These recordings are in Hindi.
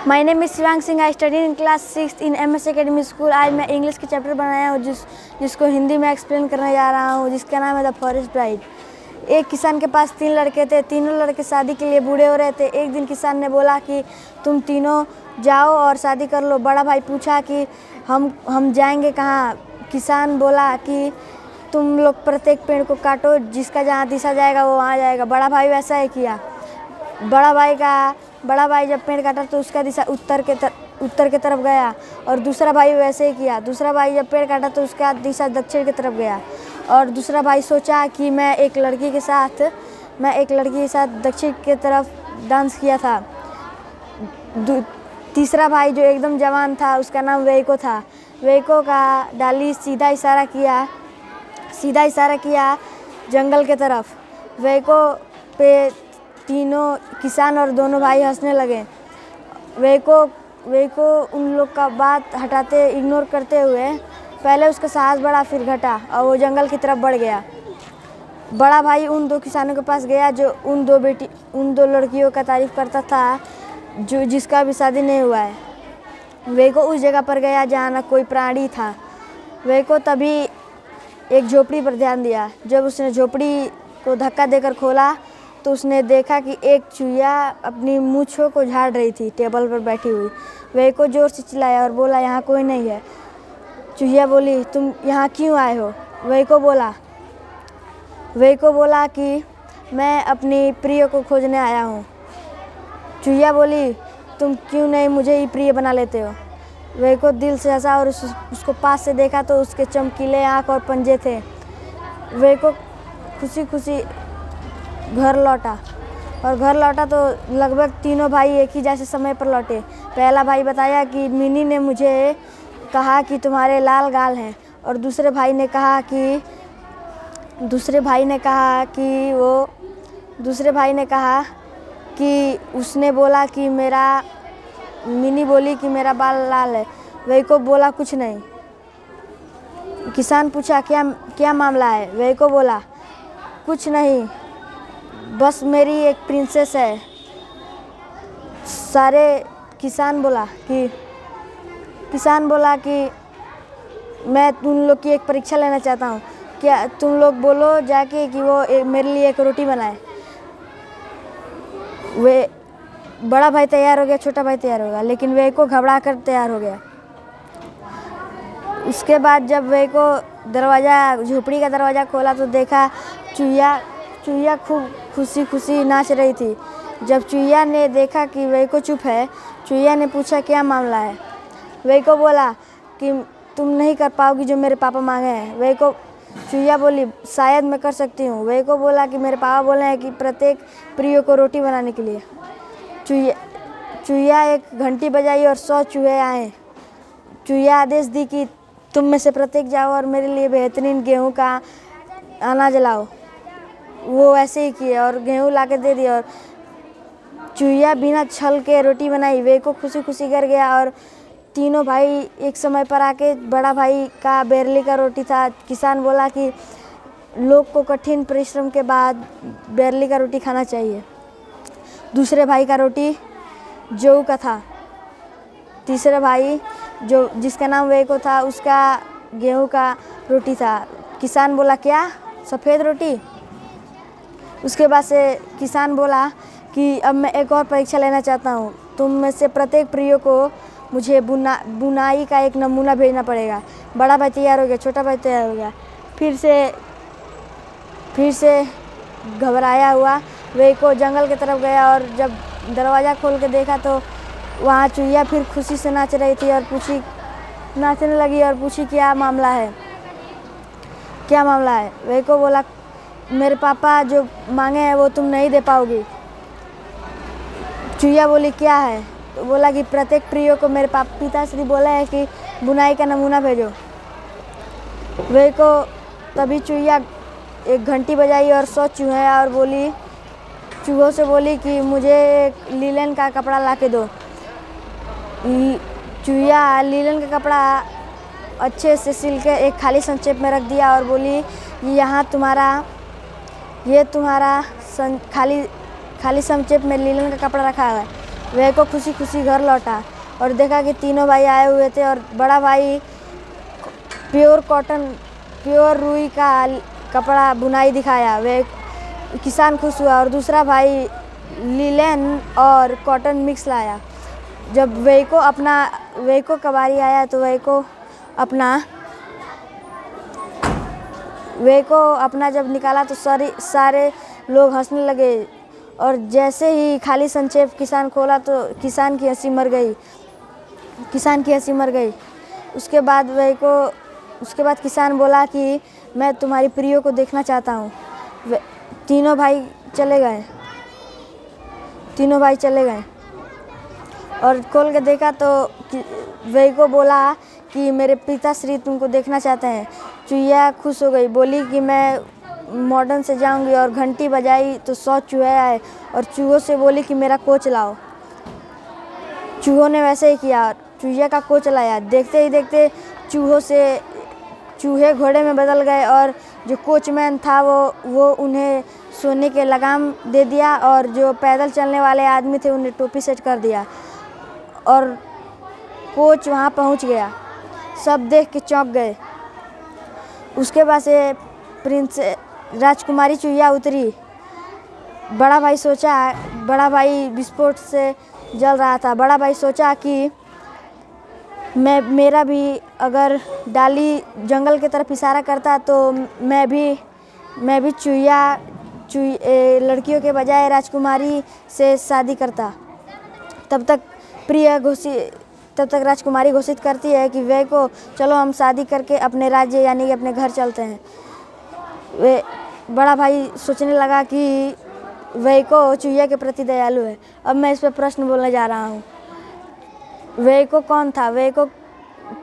My name is Shivang Singh. I study in class 6 in MS academy school. आज मैं इंग्लिश के चैप्टर बनाया हूँ जिसको हिंदी में एक्सप्लेन करने जा रहा हूँ, जिसका नाम है द फॉरेस्ट ब्राइड। एक किसान के पास 3 लड़के थे। तीनों लड़के शादी के लिए बूढ़े हो रहे थे। एक दिन किसान ने बोला कि तुम तीनों जाओ और शादी कर लो। बड़ा भाई पूछा कि हम जाएंगे कहाँ। किसान बोला कि तुम लोग प्रत्येक पेड़ को काटो, जिसका जहाँ दिशा जाएगा वो वहाँ जाएगा। बड़ा भाई वैसा ही किया। बड़ा भाई जब पेड़ काटा तो उसका दिशा उत्तर के तरफ गया और दूसरा भाई वैसे ही किया। दूसरा भाई जब पेड़ काटा तो उसका दिशा दक्षिण की तरफ गया और दूसरा भाई सोचा कि मैं एक लड़की के साथ दक्षिण की तरफ डांस किया था। तीसरा भाई जो एकदम जवान था उसका नाम वेइको था। वेइको का डाली सीधा इशारा किया जंगल के तरफ। वेइको पे तीनों किसान और दोनों भाई हंसने लगे। वेइको उन लोग का बात इग्नोर करते हुए पहले उसका साहस बढ़ा, फिर घटा और वो जंगल की तरफ बढ़ गया। बड़ा भाई उन 2 किसानों के पास गया जो उन 2 लड़कियों का तारीफ करता था जिसका भी शादी नहीं हुआ है। वेइको उस जगह पर गया जहाँ न कोई प्राणी था। वेइको तभी एक झोपड़ी पर ध्यान दिया। जब उसने झोपड़ी को धक्का देकर खोला तो उसने देखा कि एक चूहिया अपनी मूंछों को झाड़ रही थी टेबल पर बैठी हुई। वेइको जोर से चिल्लाया और बोला, यहाँ कोई नहीं है। चूहिया बोली, तुम यहाँ क्यों आए हो? वेइको बोला कि मैं अपनी प्रिय को खोजने आया हूँ। चूहिया बोली, तुम क्यों नहीं मुझे ही प्रिय बना लेते हो? वेइको दिल से हंसा और उसको पास से देखा तो उसके चमकीले आँख और पंजे थे। वेइको खुशी खुशी घर लौटा तो लगभग तीनों भाई एक ही जैसे समय पर लौटे। पहला भाई बताया कि मिनी ने मुझे कहा कि तुम्हारे लाल गाल हैं और दूसरे भाई ने कहा कि उसने बोला कि मिनी बोली कि मेरा बाल लाल है। वेइको बोला कुछ नहीं। किसान पूछा क्या मामला है? वेइको बोला कुछ नहीं, बस मेरी एक प्रिंसेस है। किसान बोला कि मैं तुम लोग की एक परीक्षा लेना चाहता हूँ। क्या तुम लोग बोलो जाके कि वो मेरे लिए एक रोटी बनाए। बड़ा भाई तैयार हो गया, छोटा भाई तैयार हो गया, लेकिन वेइको घबरा कर तैयार हो गया। उसके बाद जब वेइको झोपड़ी का दरवाज़ा खोला तो देखा चूहिया खूब खुशी नाच रही थी। जब चूहिया ने देखा कि वेइको चुप है, चूहिया ने पूछा क्या मामला है। वेइको बोला कि तुम नहीं कर पाओगी जो मेरे पापा मांगे हैं। चूहिया बोली शायद मैं कर सकती हूँ। वेइको बोला कि मेरे पापा बोले हैं कि प्रत्येक प्रिय को रोटी बनाने के लिए। चूहिया एक घंटी बजाई और 100 चूहे आए। चूहिया आदेश दी कि तुम में से प्रत्येक जाओ और मेरे लिए बेहतरीन गेहूँ का अनाज लाओ। वो ऐसे ही किए और गेहूँ ला के दे दिया और चूहिया बिना छल के रोटी बनाई। वेइको खुशी कर गया और तीनों भाई एक समय पर आके बड़ा भाई का बेरली का रोटी था। किसान बोला कि लोग को कठिन परिश्रम के बाद बेरली का रोटी खाना चाहिए। दूसरे भाई का रोटी जौ का था। तीसरे भाई जिसका नाम वेइको था उसका गेहूं का रोटी था। किसान बोला क्या सफ़ेद रोटी? उसके बाद से किसान बोला कि अब मैं एक और परीक्षा लेना चाहता हूँ। तुम में से प्रत्येक प्रिय को मुझे बुनाई का एक नमूना भेजना पड़ेगा। बड़ा भाई तैयार हो गया, छोटा भाई तैयार हो गया। फिर से घबराया हुआ वेइको जंगल की तरफ गया और जब दरवाज़ा खोल के देखा तो वहाँ चूहिया फिर खुशी से नाच रही थी और नाचने लगी और पूछी क्या मामला है? वेइको बोला मेरे पापा जो मांगे हैं वो तुम नहीं दे पाओगी। चूहिया बोली क्या है? तो बोला कि प्रत्येक प्रिय को मेरे पिताश्री बोले हैं कि बुनाई का नमूना भेजो। वेइको तभी चूहिया एक घंटी बजाई और 100 चूहे और चूहों से बोली कि मुझे एक लीलन का कपड़ा ला के दो। चूहिया लीलन का कपड़ा अच्छे से सिल के एक खाली संक्षेप में रख दिया और बोली ये तुम्हारा खाली संक्षेप में लीलन का कपड़ा रखा है। वह को खुशी खुशी घर लौटा और देखा कि तीनों भाई आए हुए थे और बड़ा भाई प्योर रुई का कपड़ा बुनाई दिखाया। वह किसान खुश हुआ और दूसरा भाई लिलेन और कॉटन मिक्स लाया। जब वह को कबाड़ी आया तो वह को अपना जब निकाला तो सारे लोग हंसने लगे और जैसे ही खाली संक्षेप किसान खोला तो किसान की हंसी मर गई। उसके बाद किसान बोला कि मैं तुम्हारी प्रियो को देखना चाहता हूँ। तीनों भाई चले गए और खोल के देखा तो वही को बोला कि मेरे पिताश्री तुमको देखना चाहते हैं। चूहिया खुश हो गई, बोली कि मैं मॉडर्न से जाऊंगी और घंटी बजाई तो 100 चूहे आए और चूहों से बोली कि मेरा कोच लाओ। चूहों ने वैसे ही किया और चूहिया का कोच लाया। देखते ही देखते चूहे घोड़े में बदल गए और जो कोचमैन था वो उन्हें सोने के लगाम दे दिया और जो पैदल चलने वाले आदमी थे उन्हें टोपी सेट कर दिया और कोच वहाँ पहुँच गया। सब देख के चौंक गए। उसके बाद से राजकुमारी चूहिया उतरी। बड़ा भाई विस्फोट से जल रहा था। बड़ा भाई सोचा कि मेरा भी अगर डाली जंगल की तरफ इशारा करता तो मैं भी लड़कियों के बजाय राजकुमारी से शादी करता। तब तक राजकुमारी घोषित करती है कि वे को चलो हम शादी करके अपने राज्य यानी कि अपने घर चलते हैं। बड़ा भाई सोचने लगा कि वे को चूहिया के प्रति दयालु है। अब मैं इस पर प्रश्न बोलने जा रहा हूँ। वे को कौन था? वे को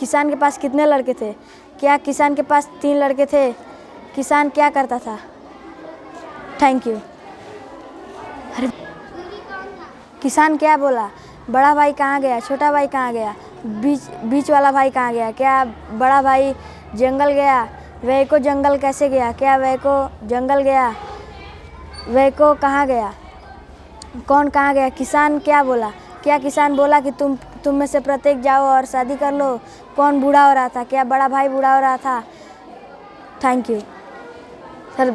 किसान के पास कितने लड़के थे? क्या किसान के पास 3 लड़के थे? किसान क्या करता था? Thank you. किसान क्या बोला? बड़ा भाई कहाँ गया? छोटा भाई कहाँ गया? बीच वाला भाई कहाँ गया? क्या बड़ा भाई जंगल गया? वह को जंगल कैसे गया? क्या वह को जंगल गया? वह को कहाँ गया? कौन कहाँ गया? किसान क्या बोला? क्या किसान बोला कि तुम में से प्रत्येक जाओ और शादी कर लो? कौन बूढ़ा हो रहा था? क्या बड़ा भाई बूढ़ा हो रहा था? Thank you sir.